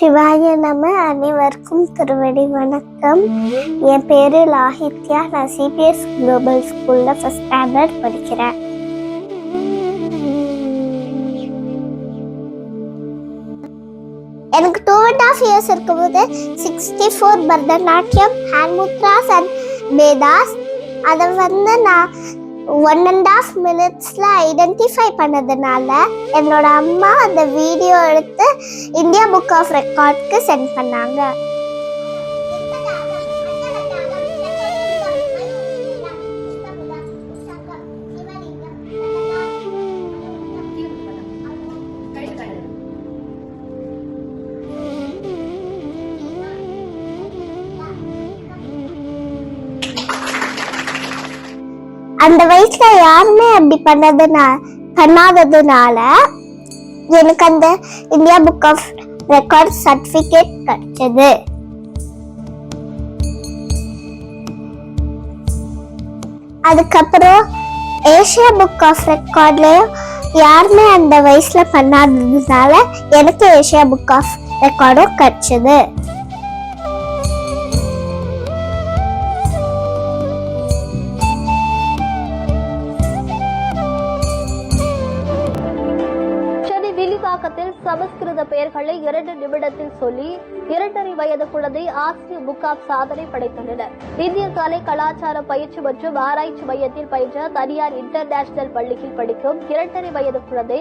சிவாய நம. அனைவருக்கும் திருவடி வணக்கம். என் பேரு லாஹித்யா. நான் சிபிஎஸ் குளோபல் ஸ்கூல்ல ஃபர்ஸ்ட் ஸ்டாண்டர்ட் படிக்கிறேன். எனக்கு 2.5 years இருக்கும்போது 64 பரதநாட்டியம், ஹேண்ட் முத்ராஸ் அண்ட் வேதாஸ் அதை நான் 1.5 minutes ஐடென்டிஃபை பண்ணதுனால என்னோட அம்மா அந்த வீடியோ எடுத்து இந்தியா புக் ஆஃப் ரெக்கார்ட்க்கு சென்ட் பண்ணாங்க. அந்த வயசுல யாருமே அப்படி பண்ணாததுனால எனக்கு அந்த India book of record certificate கிடைச்சது. அதுக்கப்புறம் ஏசியா புக் ஆஃப் ரெக்கார்ட்லயும் யாருமே அந்த வயசுல பண்ணாததுனால எனக்கு ஏசியா புக் ஆஃப் ரெக்கார்டும் கிடைச்சது. சமஸ்கிருத பெயர்களை 2 நிமிடத்தில் சொல்லி 2.5 வயது குழந்தை ஆசிய புக் ஆஃப் சாதனை படைத்துள்ளனர். இந்திய கலை கலாச்சார பயிற்சி மற்றும் ஆராய்ச்சி மையத்தில் பயின்ற தனியார் இன்டர்நேஷனல் பள்ளியில் படிக்கும் 2.5 வயது குழந்தை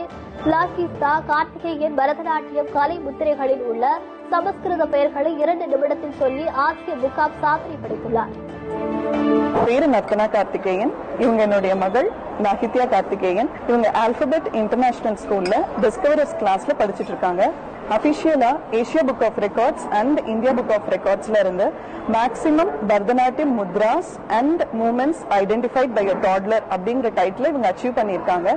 லாகிஸ்தா கார்த்திகேயன் பரதநாட்டியம் கலை முத்திரைகளில் உள்ள சமஸ்கிருத பெயர்களை 2 நிமிடத்தில் சொல்லி ஆசிய புக் ஆஃப் சாதனை படைத்துள்ளார். பேரு நர்த்தனா கார்த்திகேயன். இவங்க என்னுடைய மகள் லாஹித்யா கார்த்திகேயன். இவங்க ஆல்பபெட் இன்டர்நேஷனல் ஸ்கூல்ல டிஸ்கவரர்ஸ் கிளாஸ்ல படிச்சிட்டு இருக்காங்க. அபிஷியலா Asia book of records and India book of ரெக்கார்ட்ஸ்ல இருந்து maximum Bharatanatyam mudras and movements identified by a toddler அப்படிங்கிற டைட்டில் இவங்க அச்சீவ் பண்ணியிருக்காங்க.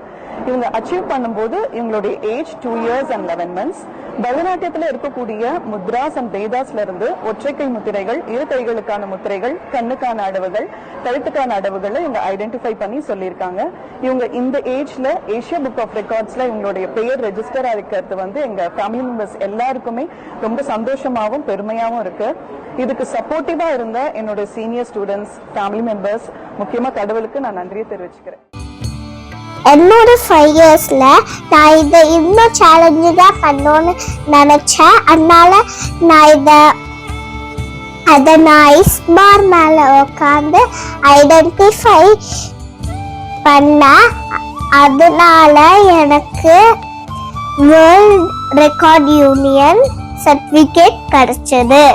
இவங்க அச்சீவ் பண்ணும்போது இவங்களுடைய ஏஜ் 2 years and 11 months. பரதநாட்டியத்துல இருக்கக்கூடிய முத்ராஸ் அண்ட் வேதாஸ்ல இருந்து ஒற்றைக்கை முத்திரைகள், இரு கைகளுக்கான முத்திரைகள், கண்ணுக்கான அடவுகள், கழுத்துக்கான அடவுகளை இவங்க ஐடென்டிஃபை பண்ணி சொல்லியிருக்காங்க. இவங்க இந்த ஏஜ்ல ஏசியா புக் ஆஃப் ரெக்கார்ட்ஸ்ல இவங்களுடைய பெயர் ரெஜிஸ்டர் ஆகிறது எங்க ஃபேமிலி மெம்பர்ஸ் எல்லாருக்குமே ரொம்ப சந்தோஷமாவும் பெருமையாவும் இருக்கு. இதுக்கு சப்போர்ட்டிவா இருந்த என்னோட சீனியர் ஸ்டூடெண்ட்ஸ், ஃபேமிலி மெம்பர்ஸ், முக்கியமா கடவுளுக்கு நான் நன்றியை தெரிவிச்சுக்கிறேன். என்னோட 5 yearsல நான் இதை இன்னும் சேலஞ்சிங்கா பண்ணணும்னு நினைச்சேன். அதனால நான் ஐஸ்பார் மேல உட்காந்து ஐடென்டிஃபை பண்ண. அதனால எனக்கு வேர்ல்ட் ரெக்கார்ட் யூனியன் சர்டிபிகேட் கிடைச்சது.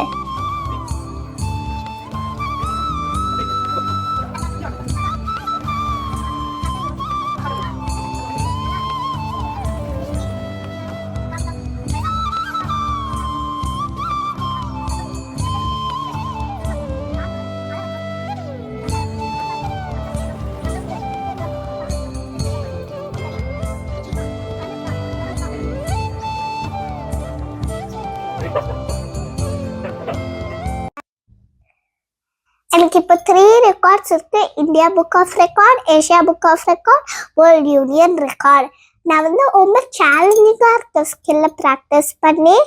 எனக்கு இப்போ 3 ரெக்கார்ட்ஸ் இருக்கு. India book of record, Asia book of record, world union record. நான் ரொம்ப சேலஞ்சிங்கா இருக்க ஸ்கில்ல ப்ராக்டிஸ் பண்ணி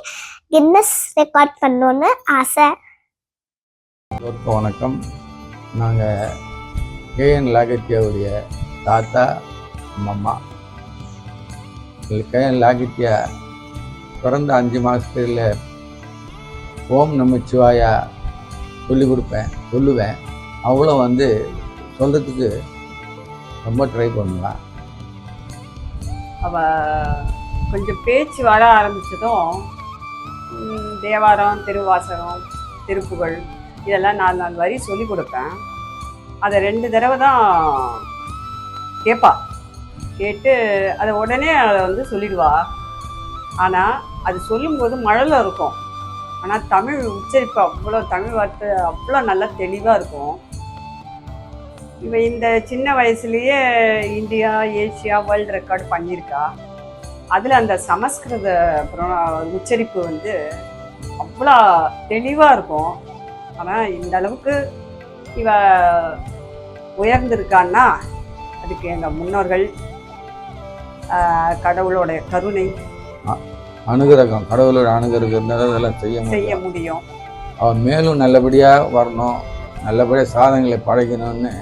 கின்னஸ் ரெக்கார்ட் பண்ணணும்னு ஆசை. வணக்கம். நாங்கள் கேஎன் லாகித்யாவுடைய தாத்தா அம்மா. கேஎன் லாகித்யா பிறந்த 5 மாதத்துல ஓம் நமச்சிவாயா சொல்லுவேன். அவ்வளோ சொல்கிறதுக்கு ரொம்ப ட்ரை பண்ணுவேன். அவள் கொஞ்சம் பேச்சு வர ஆரம்பித்ததும் தேவாரம், திருவாசகம், திருப்புகழ் இதெல்லாம் 4 வரி சொல்லி கொடுப்பேன். அதை 2 தடவை தான் கேட்டு அதை உடனே அதை சொல்லிடுவா. ஆனால் அது சொல்லும்போது மழலை இருக்கும். ஆனால் தமிழ் உச்சரிப்பு அவ்வளோ, தமிழ் வார்த்தை அவ்வளோ நல்லா தெளிவாக இருக்கும். இவன் இந்த சின்ன வயசுலேயே இந்தியா, ஏசியா, வேர்ல்டு ரெக்கார்டு பண்ணியிருக்கா. அதில் அந்த சமஸ்கிருத உச்சரிப்பு அவ்வளோ தெளிவாக இருக்கும். ஆனால் இந்த அளவுக்கு இவ உயர்ந்திருக்கான்னா அதுக்கு எங்கள் முன்னோர்கள், கடவுளோட கருணை அனுகிரகம், கடவுளோட அனுகிரகம் இருந்தால் அதெல்லாம் செய்ய செய்ய முடியும். முடியும். அவன் மேலும் நல்லபடியாக வரணும், நல்லபடியாக சாதனைகளை படைக்கணும்னு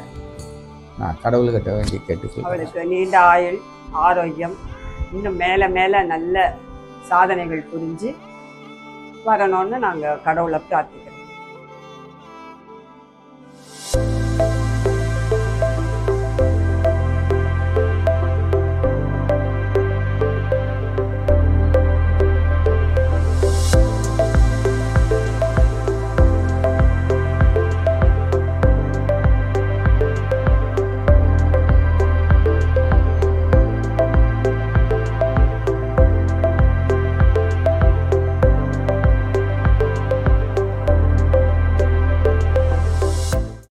நான் கடவுள்கிட்ட வேண்டி கேட்டுக்கிறேன். அவருக்கு நீண்ட ஆயுள், ஆரோக்கியம், இன்னும் மேலே மேலே நல்ல சாதனைகள் புரிஞ்சு வரணும்னு நாங்கள் கடவுளை பிரார்த்திக்கிறோம்.